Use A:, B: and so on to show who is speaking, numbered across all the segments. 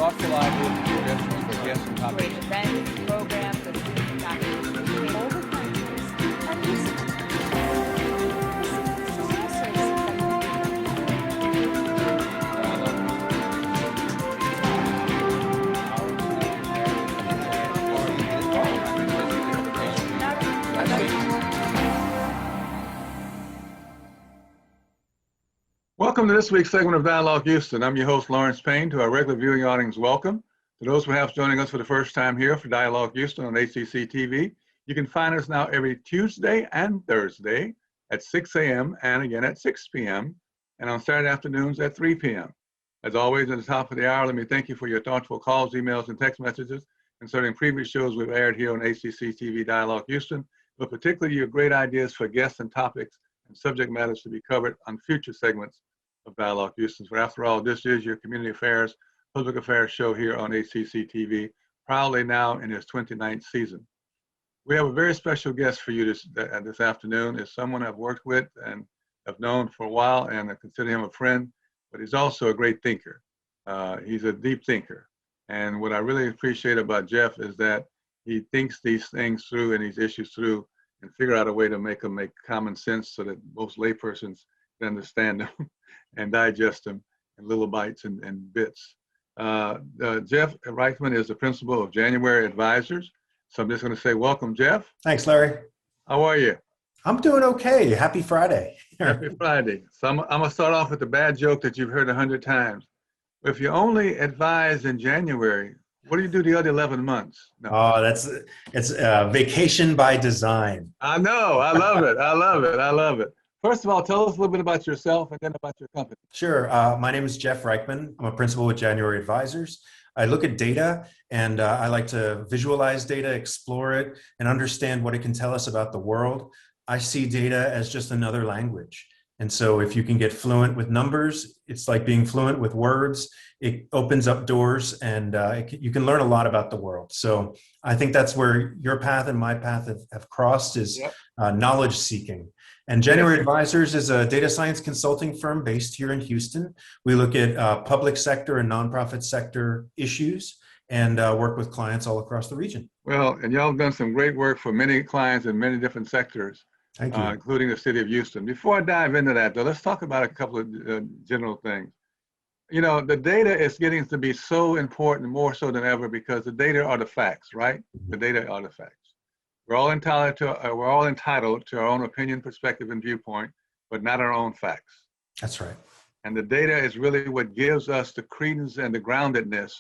A: thoughtful ideas and suggestions for guests and topics.
B: Events, programs, and
C: Welcome to this week's segment of Dialogue Houston. I'm your host, Lawrence Payne. To our regular viewing audience, welcome. To those perhaps joining us for the first time here for Dialogue Houston on ACC TV, you can find us now every Tuesday and Thursday at 6 a.m. and again at 6 p.m. and on Saturday afternoons at 3 p.m. As always, at the top of the hour, let me thank you for your thoughtful calls, emails, and text messages concerning previous shows we've aired here on ACC TV Dialogue Houston, but particularly your great ideas for guests and topics and subject matters to be covered on future segments of Dialogue Houston. For after all, this is your community affairs, public affairs show here on ACC TV, proudly now in its 29th season. We have a very special guest for you this afternoon. It's someone I've worked with and have known for a while, and I consider him a friend, but he's also a great thinker. He's a deep thinker. And what I really appreciate about Jeff is that he thinks these things through and these issues through and figure out a way to make them make common sense so that most laypersons can understand them and digest them in little bites and bits. Jeff Reichman is the principal of January Advisors. So I'm just going to say, welcome, Jeff.
D: Thanks, Larry.
C: How are you?
D: I'm doing okay. Happy Friday.
C: Happy Friday. So I'm going to start off with the bad joke that you've heard 100 times. If you only advise in January, what do you do the other 11 months? No.
D: Oh, it's vacation by design.
C: I know. I love it. I love it. I love it. First of all, tell us a little bit about yourself and then about your company.
D: Sure. My name is Jeff Reichman. I'm a principal with January Advisors. I look at data and I like to visualize data, explore it, and understand what it can tell us about the world. I see data as just another language. And so if you can get fluent with numbers, it's like being fluent with words. It opens up doors and you can learn a lot about the world. So I think that's where your path and my path have crossed is knowledge seeking. And January Advisors is a data science consulting firm based here in Houston. We look at public sector and nonprofit sector issues and work with clients all across the region.
C: Well, and y'all have done some great work for many clients in many different sectors,
D: Thank you.
C: Including the city of Houston. Before I dive into that, though, let's talk about a couple of general things. You know, the data is getting to be so important, more so than ever, because the data are the facts, right? The data are the facts. We're all entitled to our own opinion, perspective, and viewpoint, but not our own facts.
D: That's right.
C: And the data is really what gives us the credence and the groundedness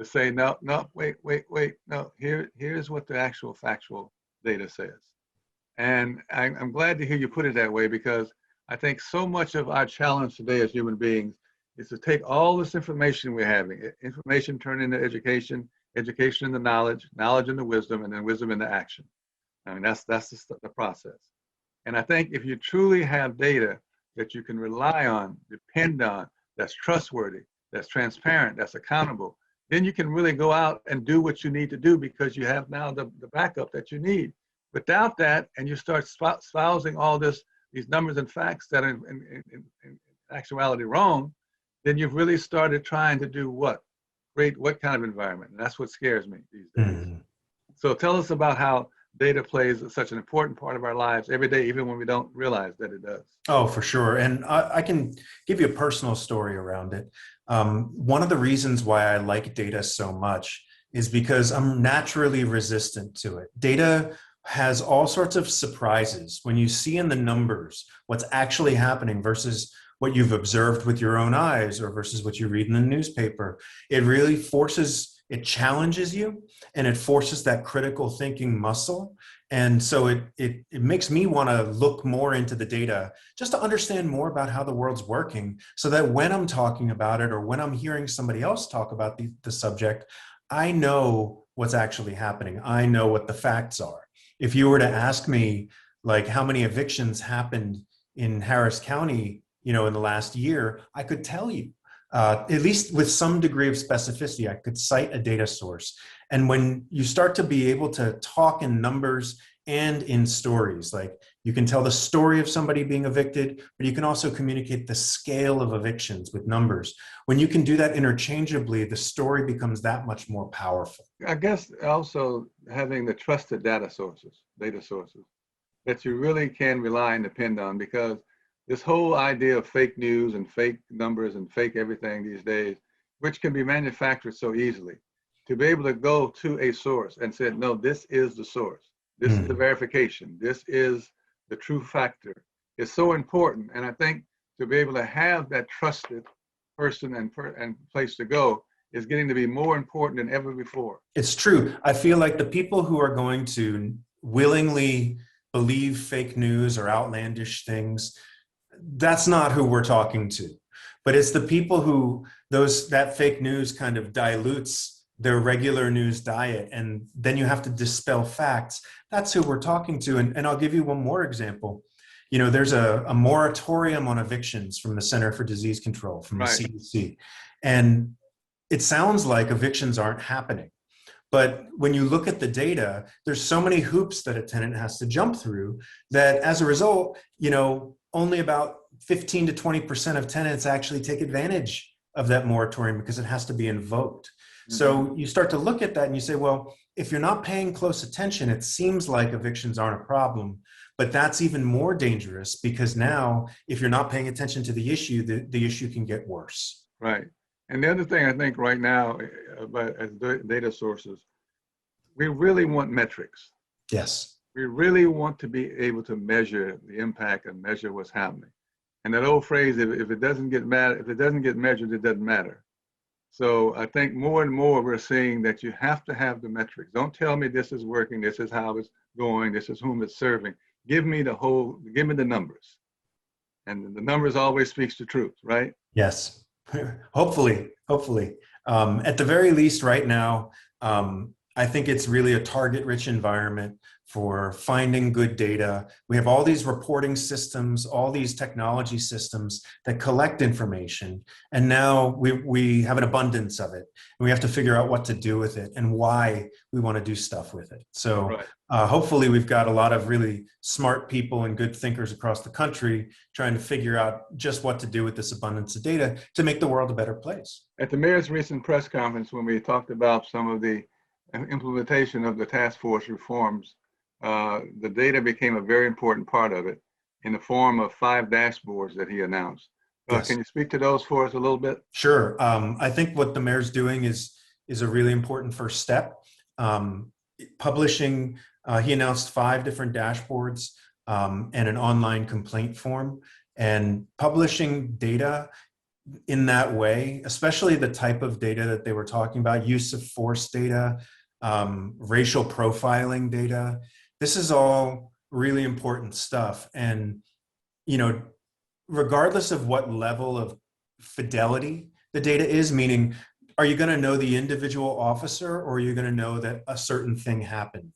C: to say, no, wait, no, here's what the actual factual data says. And I'm glad to hear you put it that way, because I think so much of our challenge today as human beings is to take all this information we're having, information turned into education, education into knowledge, knowledge into wisdom, and then wisdom into action. I mean, that's the process. And I think if you truly have data that you can rely on, depend on, that's trustworthy, that's transparent, that's accountable, then you can really go out and do what you need to do because you have now the backup that you need. Without that, and you start espousing all these numbers and facts that are in actuality wrong, then you've really started trying to do what? Create what kind of environment? And that's what scares me these days. Mm-hmm. So tell us about how data plays such an important part of our lives every day, even when we don't realize that it does.
D: Oh, for sure. And I can give you a personal story around it. One of the reasons why I like data so much is because I'm naturally resistant to it. Data has all sorts of surprises when you see in the numbers what's actually happening versus what you've observed with your own eyes or versus what you read in the newspaper. It really it challenges you and it forces that critical thinking muscle. And so it makes me want to look more into the data just to understand more about how the world's working so that when I'm talking about it or when I'm hearing somebody else talk about the subject, I know what's actually happening. I know what the facts are. If you were to ask me, like, how many evictions happened in Harris County, in the last year, I could tell you. at least with some degree of specificity, I could cite a data source. And when you start to be able to talk in numbers and in stories, like you can tell the story of somebody being evicted, but you can also communicate the scale of evictions with numbers. When you can do that interchangeably, the story becomes that much more powerful.
C: I guess also having the trusted data sources that you really can rely and depend on, because this whole idea of fake news and fake numbers and fake everything these days, which can be manufactured so easily, to be able to go to a source and say, no, this is the source. This is the verification. This is the true factor. It's so important. And I think to be able to have that trusted person and place to go is getting to be more important than ever before.
D: It's true. I feel like the people who are going to willingly believe fake news or outlandish things, that's not who we're talking to. But it's the people who that fake news kind of dilutes their regular news diet, and then you have to dispel facts. That's who we're talking to. And I'll give you one more example. You know, there's a moratorium on evictions from the Center for Disease Control, from the CDC. And it sounds like evictions aren't happening. But when you look at the data, there's so many hoops that a tenant has to jump through that as a result, you know, only about 15 to 20% of tenants actually take advantage of that moratorium because it has to be invoked. So you start to look at that and you say, well, if you're not paying close attention, it seems like evictions aren't a problem. But that's even more dangerous, because now if you're not paying attention to the issue, the issue can get worse.
C: Right. And the other thing I think right now, as data sources, we really want metrics.
D: Yes.
C: We really want to be able to measure the impact and measure what's happening. And that old phrase, if it doesn't get measured, it doesn't matter. So I think more and more we're seeing that you have to have the metrics. Don't tell me this is working, this is how it's going, this is whom it's serving. Give me the numbers. And the numbers always speaks the truth, right?
D: Yes. Hopefully. At the very least right now, I think it's really a target-rich environment for finding good data. We have all these reporting systems, all these technology systems that collect information, and now we have an abundance of it. And we have to figure out what to do with it and why we want to do stuff with it. So hopefully we've got a lot of really smart people and good thinkers across the country trying to figure out just what to do with this abundance of data to make the world a better place.
C: At the mayor's recent press conference, when we talked about some of the implementation of the task force reforms, the data became a very important part of it in the form of 5 dashboards that he announced.
D: Yes.
C: Can you speak to those for us a little bit?
D: Sure. I think what the mayor's doing is a really important first step. Publishing, he announced 5 different dashboards and an online complaint form, and publishing data in that way, especially the type of data that they were talking about, use of force data, racial profiling data. This is all really important stuff. And, you know, regardless of what level of fidelity the data is, meaning, are you going to know the individual officer, or are you going to know that a certain thing happened?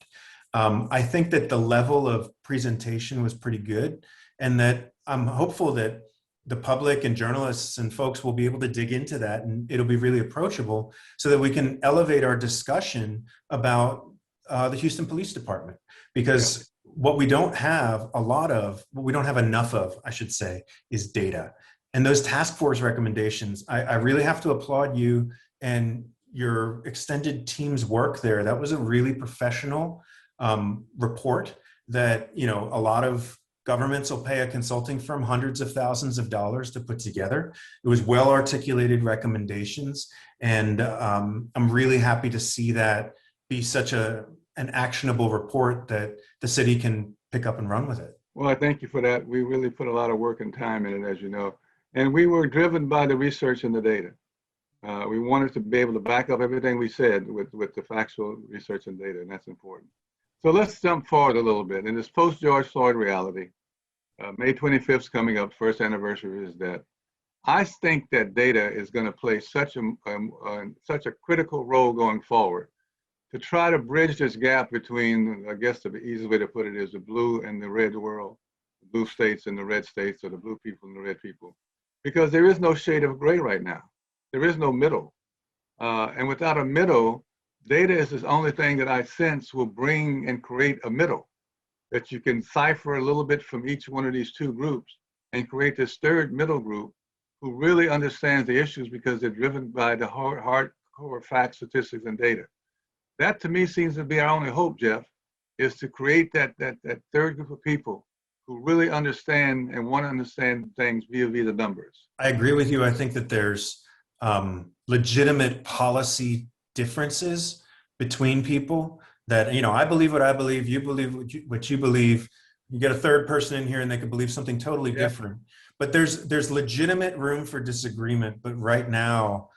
D: I think that the level of presentation was pretty good, and that I'm hopeful that the public and journalists and folks will be able to dig into that, and it'll be really approachable so that we can elevate our discussion about the Houston Police Department. Because what we don't have enough of, I should say, is data. And those task force recommendations, I really have to applaud you and your extended team's work there. That was a really professional report that, you know, a lot of governments will pay a consulting firm hundreds of thousands of dollars to put together. It was well-articulated recommendations, and I'm really happy to see that be such an actionable report that the city can pick up and run with it.
C: Well, I thank you for that. We really put a lot of work and time in it, as you know, and we were driven by the research and the data. We wanted to be able to back up everything we said with the factual research and data, and that's important. So let's jump forward a little bit. In this post-George Floyd reality, May 25th is coming up, first anniversary of his death. I think that data is going to play such a critical role going forward to try to bridge this gap between, I guess the easiest way to put it is the blue and the red world, the blue states and the red states, or the blue people and the red people, because there is no shade of gray right now. There is no middle. And without a middle, data is the only thing that I sense will bring and create a middle that you can cipher a little bit from each one of these two groups and create this third middle group who really understands the issues because they're driven by the hardcore facts, statistics, and data. That to me seems to be our only hope, Jeff, is to create that third group of people who really understand and want to understand things via the numbers.
D: I agree with you. I think that there's legitimate policy differences between people that, you know, I believe what I believe, you believe what you believe. You get a third person in here and they could believe something totally different. But there's legitimate room for disagreement. But right now,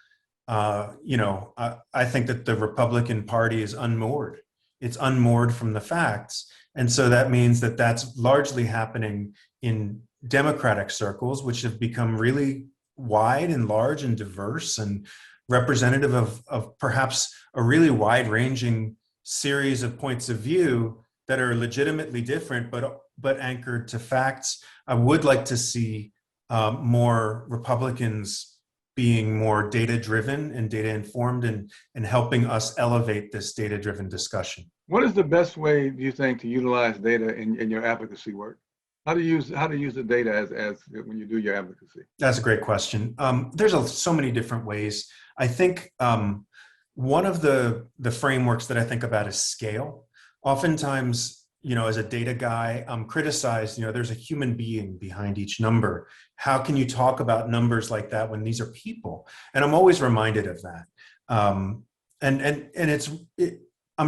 D: you know, I think that the Republican Party is unmoored. It's unmoored from the facts. And so that means that that's largely happening in Democratic circles, which have become really wide and large and diverse and representative of perhaps a really wide-ranging series of points of view that are legitimately different, but anchored to facts. I would like to see more Republicans being more data-driven and data-informed and helping us elevate this data-driven discussion.
C: What is the best way, do you think, to utilize data in your advocacy work? How to use the data as when you do your advocacy? That's
D: a great question. There's so many different ways. I think one of the frameworks that I think about is scale. Oftentimes, you know, as a data guy, I'm criticized, you know, there's a human being behind each number. How can you talk about numbers like that when these are people? And I'm always reminded of that. I'm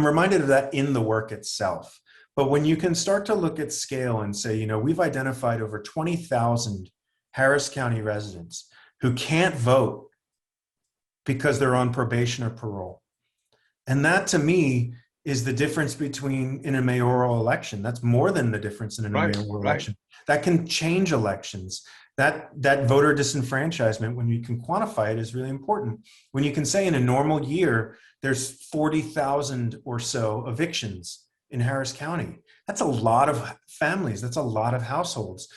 D: reminded of that in the work itself. But when you can start to look at scale and say, you know, we've identified over 20,000 Harris County residents who can't vote because they're on probation or parole. And that to me is the difference between in a mayoral election. That's more than the difference in a mayoral election. That can change elections. That voter disenfranchisement, when you can quantify it, is really important. When you can say in a normal year, there's 40,000 or so evictions in Harris County. That's a lot of families. That's a lot of households.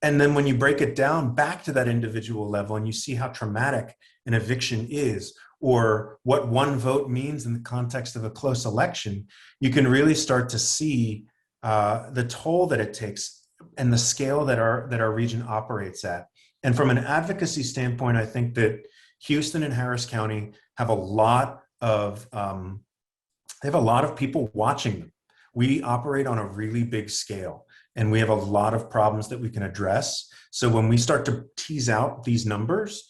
D: And then when you break it down back to that individual level and you see how traumatic an eviction is, or what one vote means in the context of a close election, you can really start to see the toll that it takes and the scale that our region operates at. And from an advocacy standpoint, I think that Houston and Harris County have a lot of people watching them. We operate on a really big scale, and we have a lot of problems that we can address. So when we start to tease out these numbers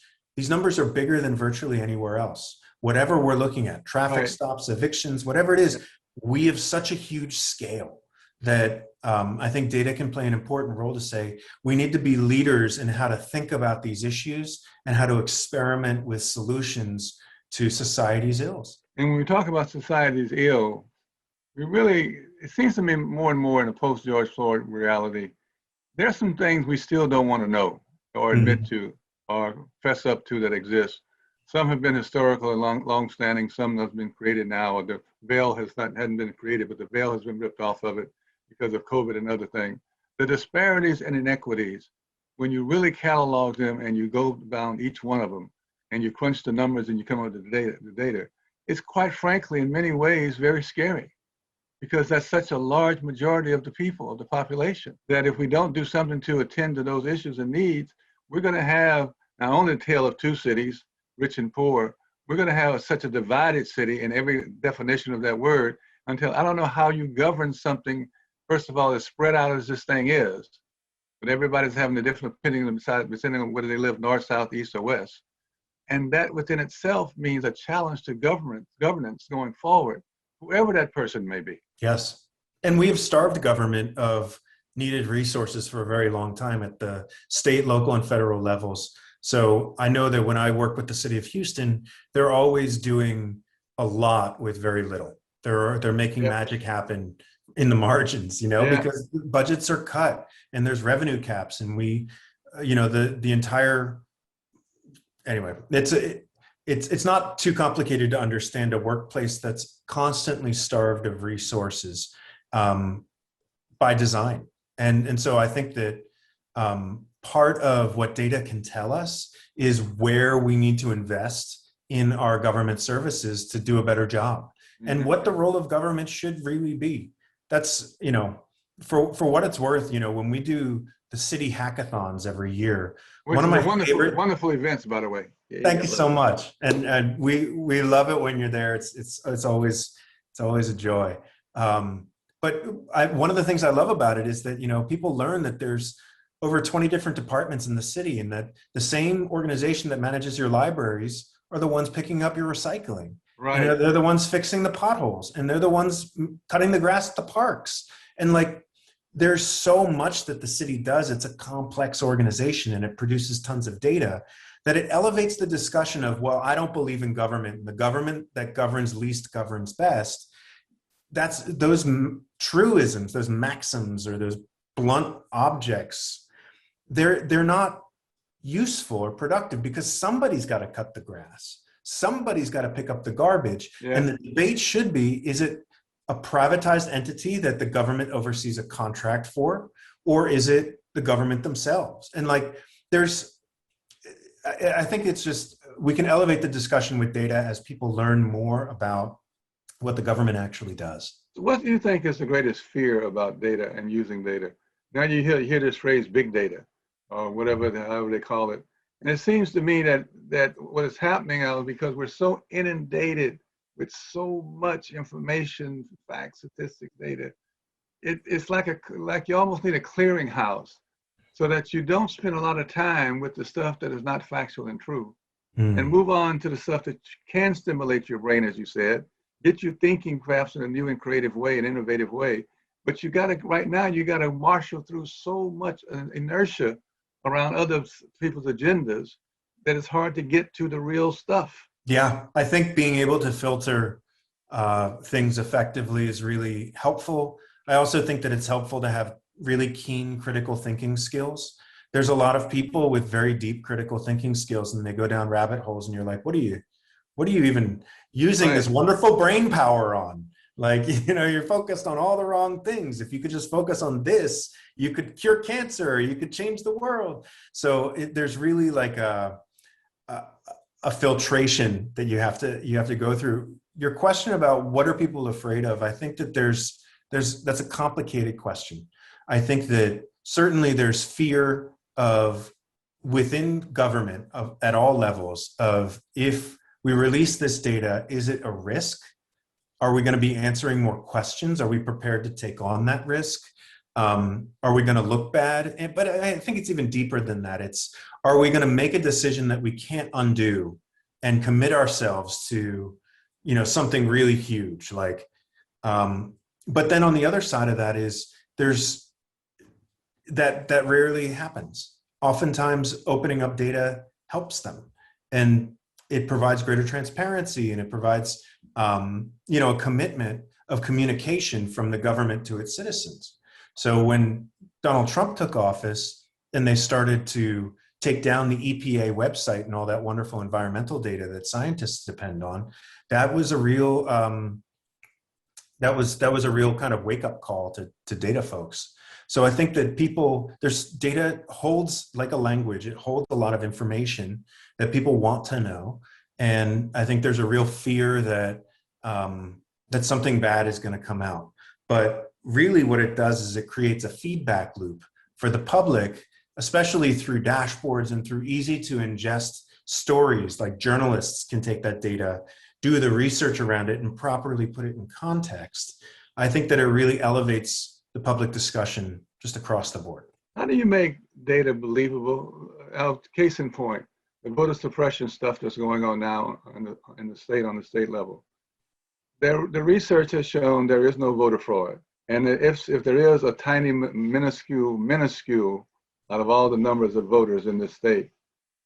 D: are bigger than virtually anywhere else. Whatever we're looking at, traffic stops, evictions, whatever it is, we have such a huge scale that I think data can play an important role to say, we need to be leaders in how to think about these issues and how to experiment with solutions to society's ills.
C: And when we talk about society's ill, it seems to me more and more in a post-George Floyd reality, there's some things we still don't want to know or admit to or fess up to that exist. Some have been historical and long-standing, some have been created now, or the veil hadn't been created, but the veil has been ripped off of it because of COVID and other things. The disparities and inequities, when you really catalog them and you go down each one of them and you crunch the numbers and you come up with the data, it's quite frankly, in many ways, very scary, because that's such a large majority of the people, of the population, that if we don't do something to attend to those issues and needs, we're going to have not only a tale of two cities, rich and poor, we're going to have such a divided city in every definition of that word until I don't know how you govern something, first of all, as spread out as this thing is, but everybody's having a different opinion depending on whether they live north, south, east, or west. And that within itself means a challenge to governance going forward, whoever that person may be.
D: Yes. And we have starved government of needed resources for a very long time at the state, local, and federal levels. So I know that when I work with the city of Houston, they're always doing a lot with very little. They're making magic happen in the margins, because budgets are cut and there's revenue caps, and we, the entire, anyway, it's not too complicated to understand a workplace that's constantly starved of resources by design. And so I think that part of what data can tell us is where we need to invest in our government services to do a better job, and what the role of government should really be. That's, for what it's worth, when we do the city hackathons every year,
C: Which
D: one of
C: is
D: my
C: a wonderful,
D: favorite.
C: wonderful events, by the way. Yeah,
D: Thank you so much, and we love it when you're there. It's always a joy. But one of the things I love about it is that people learn that there's over 20 different departments in the city, and that the same organization that manages your libraries are the ones picking up your recycling.
C: Right.
D: And they're the ones fixing the potholes, and they're the ones cutting the grass at the parks. And like, there's so much that the city does. It's a complex organization, and it produces tons of data, that it elevates the discussion of, well, I don't believe in government. The government that governs least governs best. That's those truisms, those maxims, or those blunt objects. They're not useful or productive, because somebody's got to cut the grass. Somebody's got to pick up the garbage.
C: Yeah.
D: And the debate should be, is it a privatized entity that the government oversees a contract for, or is it the government themselves? And like, I think it's just, we can elevate the discussion with data as people learn more about what the government actually does.
C: What do you think is the greatest fear about data and using data? Now you hear this phrase, big data, or whatever, however they call it. And it seems to me that what is happening now is because we're so inundated with so much information, facts, statistics, data, it's like you almost need a clearinghouse, so that you don't spend a lot of time with the stuff that is not factual and true, and move on to the stuff that can stimulate your brain, as you said, get you thinking perhaps in a new and creative way, an innovative way. But right now, you got to marshal through so much inertia around other people's agendas that it's hard to get to the real stuff.
D: Yeah, I think being able to filter things effectively is really helpful. I also think that it's helpful to have really keen critical thinking skills. There's a lot of people with very deep critical thinking skills, and they go down rabbit holes, and you're like, what are you even using this wonderful brain power on? Like, you're focused on all the wrong things. If you could just focus on this, you could cure cancer, you could change the world. So there's really like a filtration that you have to go through. Your question about what are people afraid of, I think that that's a complicated question. I think that certainly there's fear of, within government, at all levels, of, if we release this data, is it a risk? Are we going to be answering more questions? Are we prepared to take on that risk? Are we going to look bad? But I think it's even deeper than that. Are we going to make a decision that we can't undo and commit ourselves to, something really huge? Like, but then on the other side of that is there's that rarely happens. Oftentimes, opening up data helps them, and it provides greater transparency, and it provides a commitment of communication from the government to its citizens. So when Donald Trump took office and they started to take down the EPA website and all that wonderful environmental data that scientists depend on, that was a real that was a real kind of wake-up call to data folks. So I think that data holds like a language. It holds a lot of information that people want to know. And I think there's a real fear that that something bad is going to come out. But really what it does is it creates a feedback loop for the public, especially through dashboards and through easy to ingest stories. Like, journalists can take that data, do the research around it, and properly put it in context. I think that it really elevates the public discussion just across the board.
C: How do you make data believable? Case in point, the voter suppression stuff that's going on now on the state level. The research has shown there is no voter fraud. And if there is a tiny, minuscule out of all the numbers of voters in this state,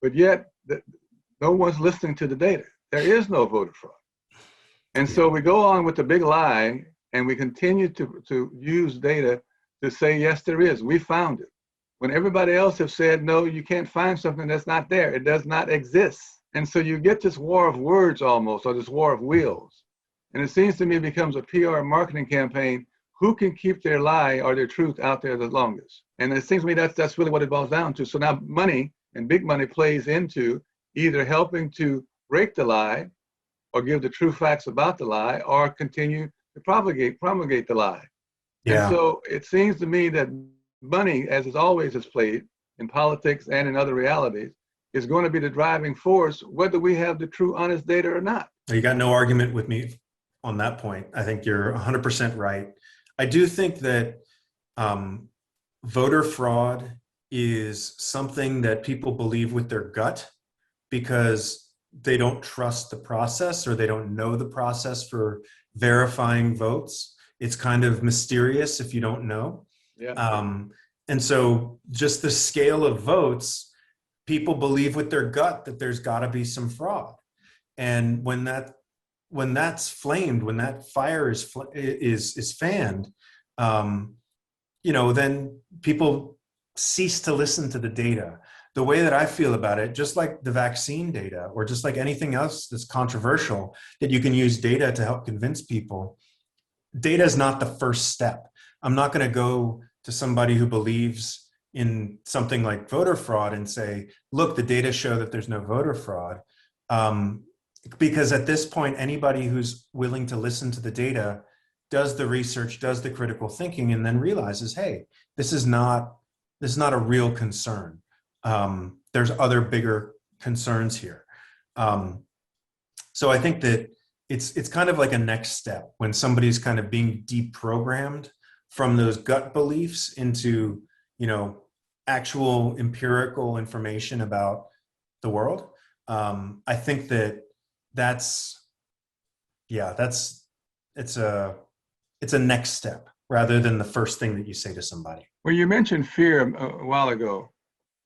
C: but yet no one's listening to the data. There is no voter fraud. And so we go on with the big lie, and we continue to use data to say, yes, there is. We found it. When everybody else has said, no, you can't find something that's not there. It does not exist. And so you get this war of words almost, or this war of wheels. And it seems to me it becomes a PR marketing campaign. Who can keep their lie or their truth out there the longest? And it seems to me that's really what it boils down to. So now money and big money plays into either helping to break the lie or give the true facts about the lie or continue to promulgate the lie. And
D: Yeah.
C: so it seems to me that money, as it always has played in politics and in other realities, is going to be the driving force, whether we have the true honest data or not.
D: You got no argument with me on that point. I think you're 100% right. I do think that voter fraud is something that people believe with their gut because they don't trust the process or they don't know the process for verifying votes. It's kind of mysterious if you don't know.
C: Yeah.
D: And so just the scale of votes, people believe with their gut that there's got to be some fraud. And when that's flamed, when that fire is fanned, then people cease to listen to the data. The way that I feel about it, just like the vaccine data, or just like anything else that's controversial, that you can use data to help convince people, data is not the first step. I'm not going to go to somebody who believes in something like voter fraud and say, look, the data show that there's no voter fraud. Because at this point, anybody who's willing to listen to the data does the research, does the critical thinking, and then realizes, hey, this is not a real concern. There's other bigger concerns here. So I think that it's kind of like a next step when somebody's kind of being deprogrammed from those gut beliefs into, actual empirical information about the world. I think it's a next step rather than the first thing that you say to somebody.
C: Well, you mentioned fear a while ago,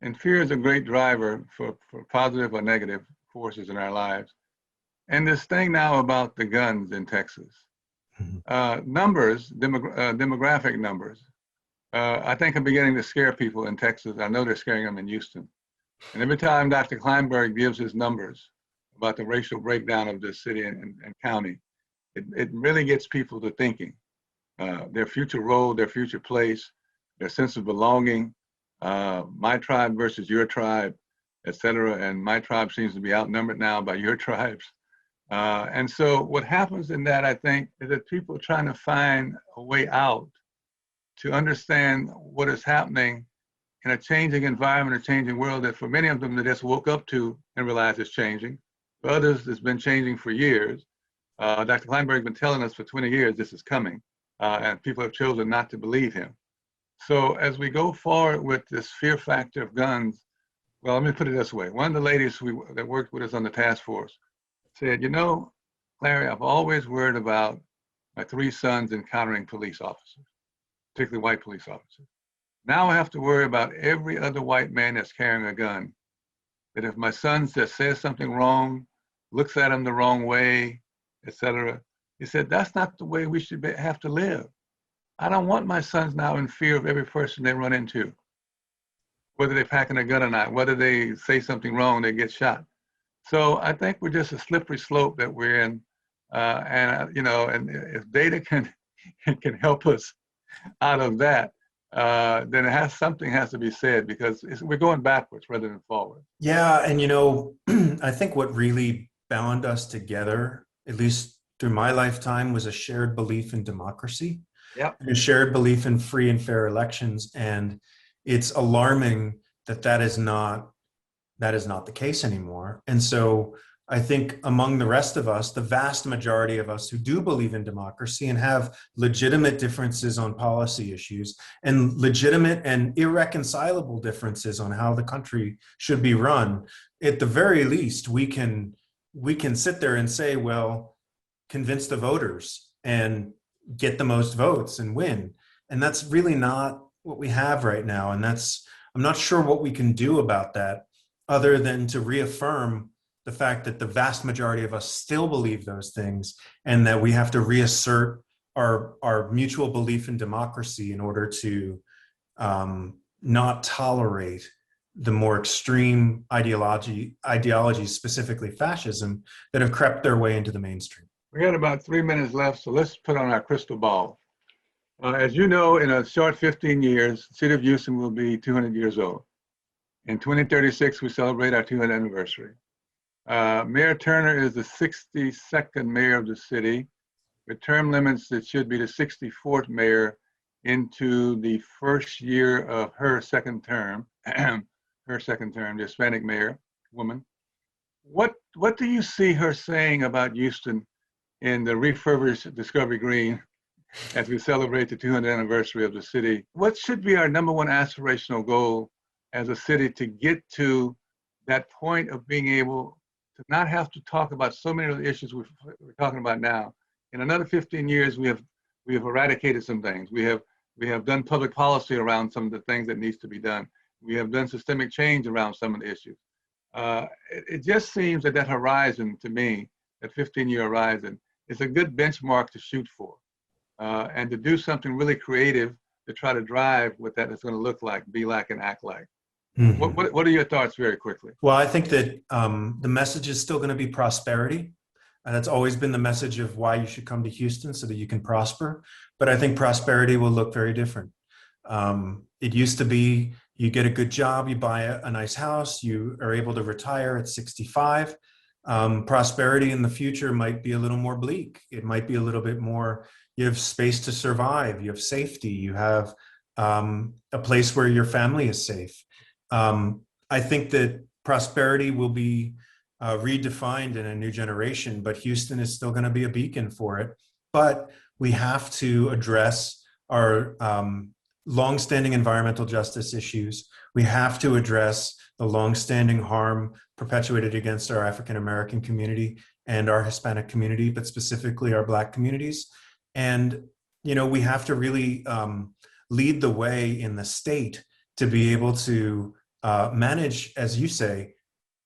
C: and fear is a great driver for positive or negative forces in our lives. And this thing now about the guns in Texas, demographic numbers, I think are beginning to scare people in Texas. I know they're scaring them in Houston. And every time Dr. Kleinberg gives his numbers about the racial breakdown of this city and county, it really gets people to thinking. Their future role, their future place, their sense of belonging, my tribe versus your tribe, et cetera. And my tribe seems to be outnumbered now by your tribes. And so what happens in that, I think, is that people are trying to find a way out to understand what is happening in a changing environment, a changing world that for many of them they just woke up to and realized it's changing. For others, it's been changing for years. Dr. Kleinberg has been telling us for 20 years this is coming, and people have chosen not to believe him. So as we go forward with this fear factor of guns, well, let me put it this way. One of the ladies that worked with us on the task force said, Larry, I've always worried about my 3 sons encountering police officers, particularly white police officers. Now I have to worry about every other white man that's carrying a gun. That if my son just says something wrong, looks at him the wrong way, etc., he said, that's not the way we should have to live. I don't want my sons now in fear of every person they run into, whether they're packing a gun or not, whether they say something wrong, they get shot. So I think we're just a slippery slope that we're in, and if data can help us out of that, then something has to be said, because we're going backwards rather than forward.
D: Yeah, and I think what really bound us together, at least through my lifetime, was a shared belief in democracy.
C: Yep.
D: And a shared belief in free and fair elections. And it's alarming that is not the case anymore. And so I think among the rest of us, the vast majority of us who do believe in democracy and have legitimate differences on policy issues and legitimate and irreconcilable differences on how the country should be run, at the very least, we can sit there and say, well, convince the voters and get the most votes and win. And that's really not what we have right now. And I'm not sure what we can do about that other than to reaffirm the fact that the vast majority of us still believe those things, and that we have to reassert our mutual belief in democracy in order to not tolerate the more extreme ideologies, specifically fascism, that have crept their way into the mainstream.
C: We got about 3 minutes left, so let's put on our crystal ball. As you know, in a short 15 years, the city of Houston will be 200 years old. In 2036, we celebrate our 200th anniversary. Mayor Turner is the 62nd mayor of the city, with term limits that should be the 64th mayor into the first year of her second term, the Hispanic mayor, woman. What do you see her saying about Houston in the refurbished Discovery Green as we celebrate the 200th anniversary of the city? What should be our number one aspirational goal as a city to get to that point of being able to not have to talk about so many of the issues we're talking about now? In another 15 years, we have eradicated some things. We have done public policy around some of the things that needs to be done. We have done systemic change around some of the issues. It just seems that that horizon, to me, that 15-year horizon, is a good benchmark to shoot for, and to do something really creative to try to drive what that is going to look like, be like, and act like.
D: Mm-hmm.
C: What are your thoughts very quickly?
D: Well, I think that the message is still going to be prosperity. And that's always been the message of why you should come to Houston, so that you can prosper. But I think prosperity will look very different. It used to be you get a good job, you buy a nice house, you are able to retire at 65. Prosperity in the future might be a little more bleak. It might be a little bit more, you have space to survive, you have safety, you have a place where your family is safe. I think that prosperity will be redefined in a new generation, but Houston is still going to be a beacon for it. But we have to address our longstanding environmental justice issues. We have to address the longstanding harm perpetuated against our African-American community and our Hispanic community, but specifically our Black communities. And, you know, we have to really lead the way in the state to be able to manage, as you say,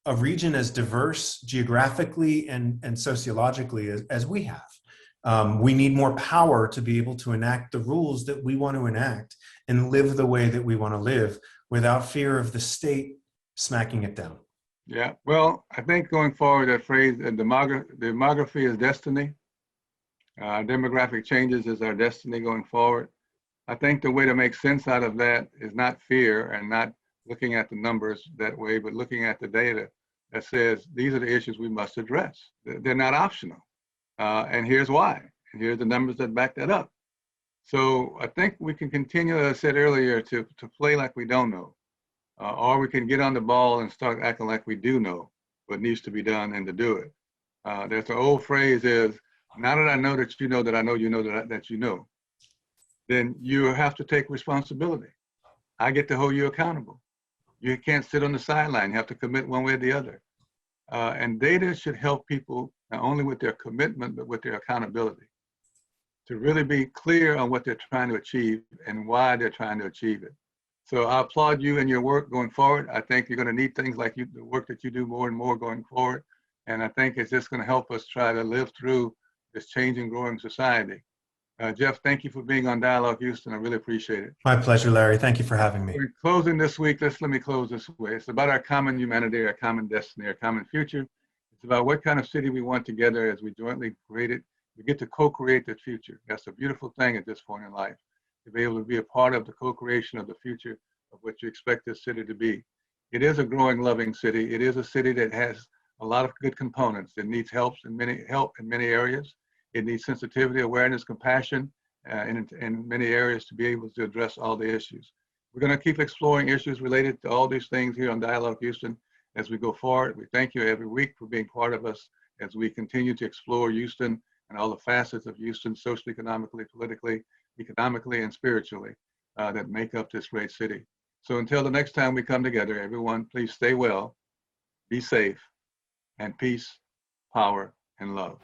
D: a region as diverse geographically and sociologically as we have. We need more power to be able to enact the rules that we want to enact and live the way that we want to live without fear of the state smacking it down.
C: Yeah, well, I think going forward, that phrase, demography is destiny. Demographic changes is our destiny going forward. I think the way to make sense out of that is not fear and not looking at the numbers that way, but looking at the data that says these are the issues we must address. They're not optional. And here's why. And here's the numbers that back that up. So I think we can continue, as I said earlier, to play like we don't know. Or we can get on the ball and start acting like we do know what needs to be done and to do it. There's an old phrase is, now that I know that you know that I know you know that you know, then you have to take responsibility. I get to hold you accountable. You can't sit on the sideline. You have to commit one way or the other. And data should help people not only with their commitment, but with their accountability, to really be clear on what they're trying to achieve and why they're trying to achieve it. So I applaud you in your work going forward. I think you're going to need things like the work that you do more and more going forward. And I think it's just going to help us try to live through this changing, growing society. Jeff, thank you for being on Dialogue Houston. I really appreciate it.
D: My pleasure, Larry. Thank you for having me.
C: We're closing this week. Let me close this way. It's about our common humanity, our common destiny, our common future. It's about what kind of city we want together as we jointly create it. We get to co-create the future. That's a beautiful thing at this point in life, to be able to be a part of the co-creation of the future of what you expect this city to be. It is a growing, loving city. It is a city that has a lot of good components. It needs help in many areas. It needs sensitivity, awareness, compassion in many areas to be able to address all the issues. We're going to keep exploring issues related to all these things here on Dialogue Houston as we go forward. We thank you every week for being part of us as we continue to explore Houston and all the facets of Houston, socially, economically, politically, economically, and spiritually that make up this great city. So until the next time we come together, everyone, please stay well, be safe, and peace, power, and love.